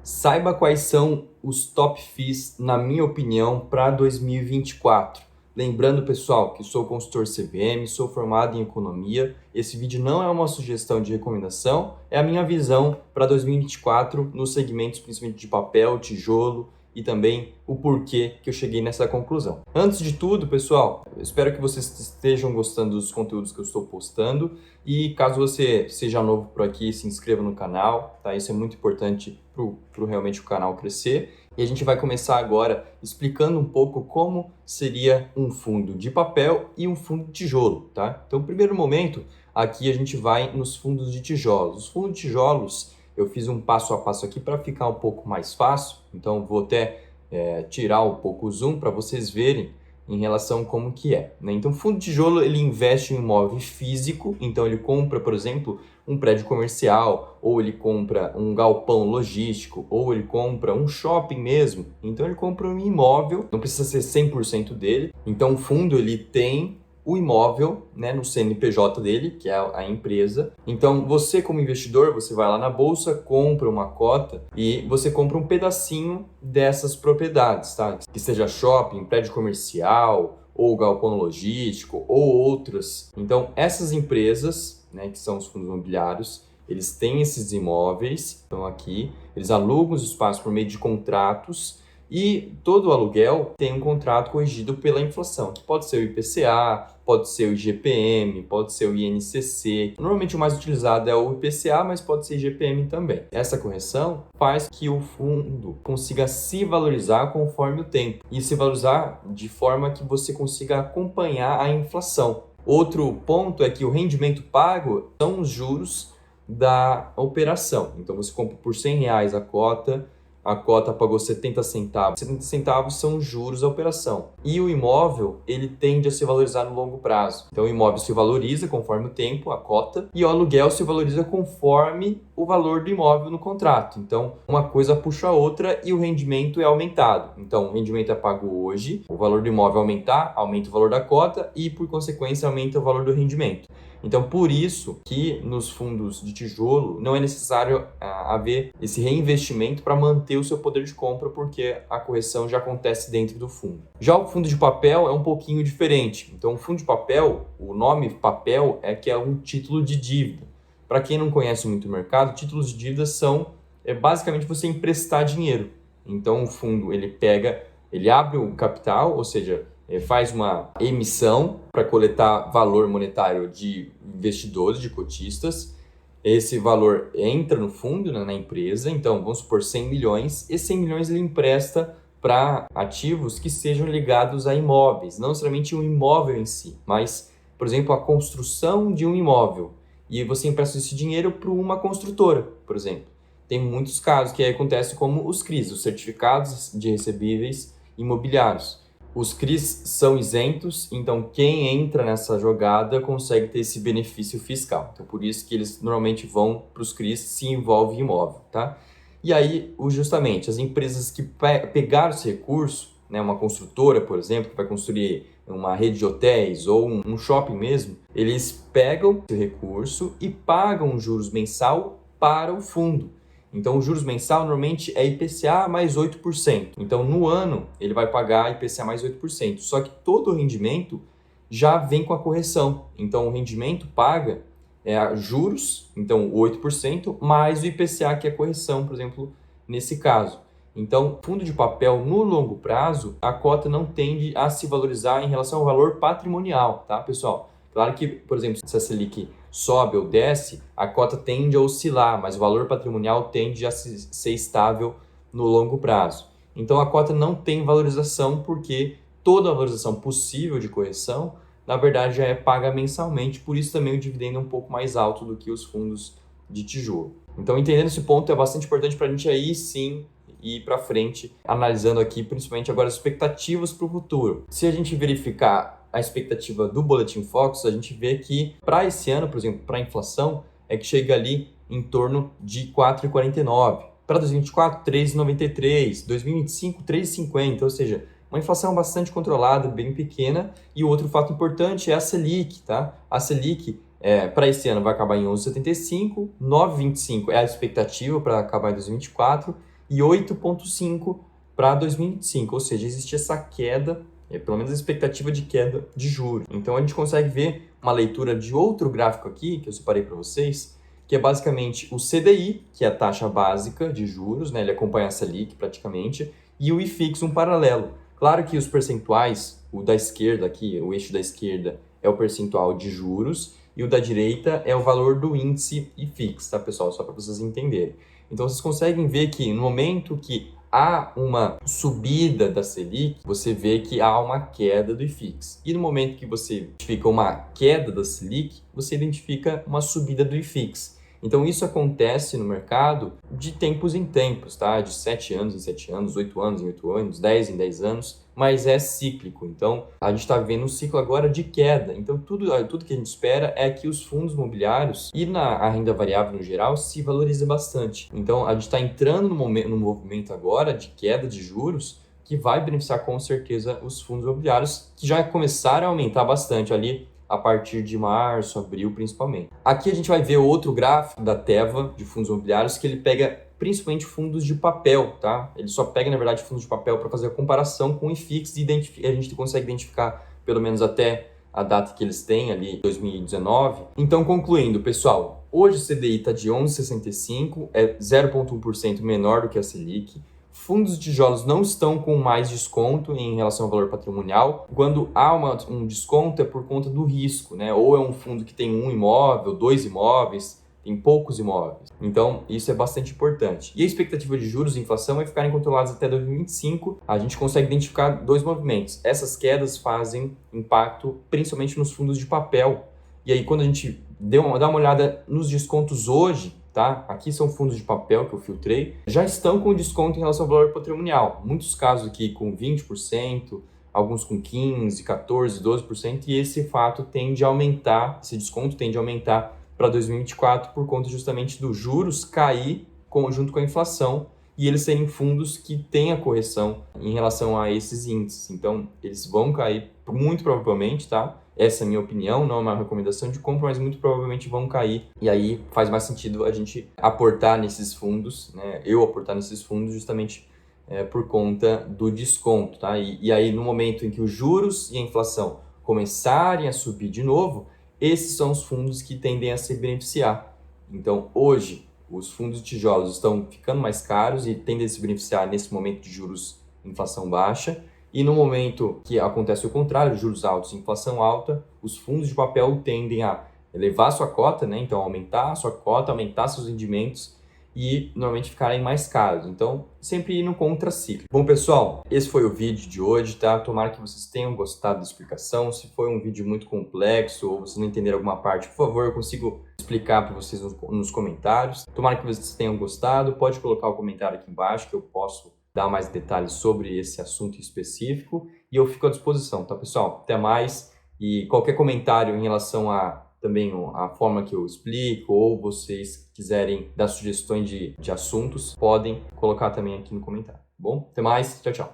Saiba quais são os top FIIs, na minha opinião, para 2024. Lembrando, pessoal, que sou consultor CVM, sou formado em economia. Esse vídeo não é uma sugestão de recomendação, é a minha visão para 2024 nos segmentos principalmente de papel, tijolo e também o porquê que eu cheguei nessa conclusão. Antes de tudo, pessoal, eu espero que vocês estejam gostando dos conteúdos que eu estou postando e caso você seja novo por aqui, se inscreva no canal, tá? Isso é muito importante para realmente o canal crescer. E a gente vai começar agora explicando um pouco como seria um fundo de papel e um fundo de tijolo, tá? Então, no primeiro momento, aqui a gente vai nos fundos de tijolos. Os fundos de tijolos, eu fiz um passo a passo aqui para ficar um pouco mais fácil, então vou até tirar um pouco o zoom para vocês verem em relação a como que é, né? Então, o fundo de tijolo, ele investe em imóvel físico, então ele compra, por exemplo, um prédio comercial, ou ele compra um galpão logístico, ou ele compra um shopping mesmo. Então, ele compra um imóvel, não precisa ser 100% dele. Então, o fundo, ele tem o imóvel, né, no CNPJ dele, que é a empresa. Então, você como investidor, você vai lá na bolsa, compra uma cota e você compra um pedacinho dessas propriedades, tá? Que seja shopping, prédio comercial, ou galpão logístico, ou outras. Então, essas empresas, né, que são os fundos imobiliários, eles têm esses imóveis, estão aqui, eles alugam os espaços por meio de contratos. E todo aluguel tem um contrato corrigido pela inflação, que pode ser o IPCA, pode ser o IGPM, pode ser o INCC. Normalmente o mais utilizado é o IPCA, mas pode ser IGPM também. Essa correção faz que o fundo consiga se valorizar conforme o tempo e se valorizar de forma que você consiga acompanhar a inflação. Outro ponto é que o rendimento pago são os juros da operação. Então você compra por R$100 a cota pagou 70 centavos. 70 centavos são os juros da operação. E o imóvel, ele tende a se valorizar no longo prazo. Então, o imóvel se valoriza conforme o tempo, a cota, e o aluguel se valoriza conforme o valor do imóvel no contrato. Então, uma coisa puxa a outra e o rendimento é aumentado. Então, o rendimento é pago hoje, o valor do imóvel aumentar, aumenta o valor da cota e, por consequência, aumenta o valor do rendimento. Então, por isso que nos fundos de tijolo não é necessário haver esse reinvestimento para manter o seu poder de compra, porque a correção já acontece dentro do fundo. Já o fundo de papel é um pouquinho diferente. Então, o fundo de papel, o nome papel é que é um título de dívida. Para quem não conhece muito o mercado, títulos de dívida são basicamente você emprestar dinheiro. Então, o fundo ele abre o capital, ou seja, faz uma emissão para coletar valor monetário de investidores, de cotistas. Esse valor entra no fundo, né, na empresa. Então, vamos supor 100 milhões. E 100 milhões ele empresta para ativos que sejam ligados a imóveis. Não necessariamente um imóvel em si, mas, por exemplo, a construção de um imóvel. E você empresta esse dinheiro para uma construtora, por exemplo. Tem muitos casos que acontecem como os CRIs, os Certificados de Recebíveis Imobiliários. Os CRIs são isentos, então quem entra nessa jogada consegue ter esse benefício fiscal. Então, por isso que eles normalmente vão para os CRIs se envolve em imóvel, tá? E aí, justamente, as empresas que pegaram esse recurso, né, uma construtora, por exemplo, que vai construir uma rede de hotéis ou um shopping mesmo, eles pegam esse recurso e pagam juros mensal para o fundo. Então, o juros mensal normalmente é IPCA mais 8%. Então, no ano, ele vai pagar IPCA mais 8%. Só que todo o rendimento já vem com a correção. Então, o rendimento paga juros, então 8%, mais o IPCA, que é a correção, por exemplo, nesse caso. Então, fundo de papel, no longo prazo, a cota não tende a se valorizar em relação ao valor patrimonial, tá, pessoal? Claro que, por exemplo, se a Selic sobe ou desce, a cota tende a oscilar, mas o valor patrimonial tende a ser estável no longo prazo. Então, a cota não tem valorização porque toda a valorização possível de correção, na verdade, já é paga mensalmente, por isso também o dividendo é um pouco mais alto do que os fundos de tijolo. Então, entendendo esse ponto é bastante importante para a gente aí sim ir para frente, analisando aqui principalmente agora as expectativas para o futuro. Se a gente verificar a expectativa do Boletim Focus, a gente vê que para esse ano, por exemplo, para a inflação, é que chega ali em torno de 4,49. Para 2024, 3,93. 2025, 3,50. Ou seja, uma inflação bastante controlada, bem pequena. E o outro fato importante é a Selic, tá? A Selic, para esse ano, vai acabar em 11,75. 9,25 é a expectativa para acabar em 2024. e 8,5% para 2025, ou seja, existe essa queda, pelo menos a expectativa de queda de juros. Então a gente consegue ver uma leitura de outro gráfico aqui, que eu separei para vocês, que é basicamente o CDI, que é a taxa básica de juros, né? Ele acompanha a Selic praticamente, e o IFIX, um paralelo. Claro que os percentuais, o da esquerda aqui, o eixo da esquerda é o percentual de juros, e o da direita é o valor do índice IFIX, tá, pessoal? Só para vocês entenderem. Então, vocês conseguem ver que no momento que há uma subida da Selic, você vê que há uma queda do IFIX. E no momento que você identifica uma queda da Selic, você identifica uma subida do IFIX. Então, isso acontece no mercado de tempos em tempos, tá? De 7 anos em 7 anos, 8 anos em 8 anos, 10 em 10 anos, mas é cíclico. Então, a gente está vendo um ciclo agora de queda. Então, tudo que a gente espera é que os fundos imobiliários e a renda variável no geral se valorize bastante. Então, a gente está entrando no movimento agora de queda de juros que vai beneficiar com certeza os fundos imobiliários, que já começaram a aumentar bastante ali a partir de março, abril, principalmente. Aqui a gente vai ver outro gráfico da Teva, de fundos imobiliários, que ele pega principalmente fundos de papel, tá? Ele só pega, na verdade, fundos de papel para fazer a comparação com o IFIX e a gente consegue identificar, pelo menos até a data que eles têm ali, 2019. Então, concluindo, pessoal, hoje o CDI está de 11,65, é 0,1% menor do que a Selic. Fundos de tijolos não estão com mais desconto em relação ao valor patrimonial. Quando há um desconto é por conta do risco, né? Ou é um fundo que tem um imóvel, 2 imóveis, tem poucos imóveis. Então, isso é bastante importante. E a expectativa de juros e inflação vai ficarem controlados até 2025. A gente consegue identificar dois movimentos. Essas quedas fazem impacto principalmente nos fundos de papel. E aí, quando a gente dá uma olhada nos descontos hoje, tá? Aqui são fundos de papel que eu filtrei, já estão com desconto em relação ao valor patrimonial. Muitos casos aqui com 20%, alguns com 15%, 14%, 12%, e esse fato tende a aumentar, esse desconto tende a aumentar para 2024 por conta justamente dos juros cair junto com a inflação e eles serem fundos que têm a correção em relação a esses índices. Então, eles vão cair muito provavelmente, tá? Essa é a minha opinião, não é uma recomendação de compra, mas muito provavelmente vão cair. E aí faz mais sentido a gente aportar nesses fundos, né? Eu aportar nesses fundos justamente por conta do desconto, tá? E aí no momento em que os juros e a inflação começarem a subir de novo, esses são os fundos que tendem a se beneficiar. Então, hoje, os fundos de tijolos estão ficando mais caros e tendem a se beneficiar nesse momento de juros e inflação baixa. E no momento que acontece o contrário, juros altos e inflação alta, os fundos de papel tendem a elevar sua cota, né? Então, aumentar a sua cota, aumentar seus rendimentos e normalmente ficarem mais caros. Então, sempre indo contra ciclo. Bom, pessoal, esse foi o vídeo de hoje, tá? Tomara que vocês tenham gostado da explicação. Se foi um vídeo muito complexo ou vocês não entenderam alguma parte, por favor, eu consigo explicar para vocês nos comentários. Tomara que vocês tenham gostado. Pode colocar o comentário aqui embaixo que eu posso dar mais detalhes sobre esse assunto específico. E eu fico à disposição, tá, pessoal? Até mais. E qualquer comentário em relação a também a forma que eu explico, ou vocês quiserem dar sugestões de assuntos, podem colocar também aqui no comentário, tá bom? Até mais, tchau, tchau!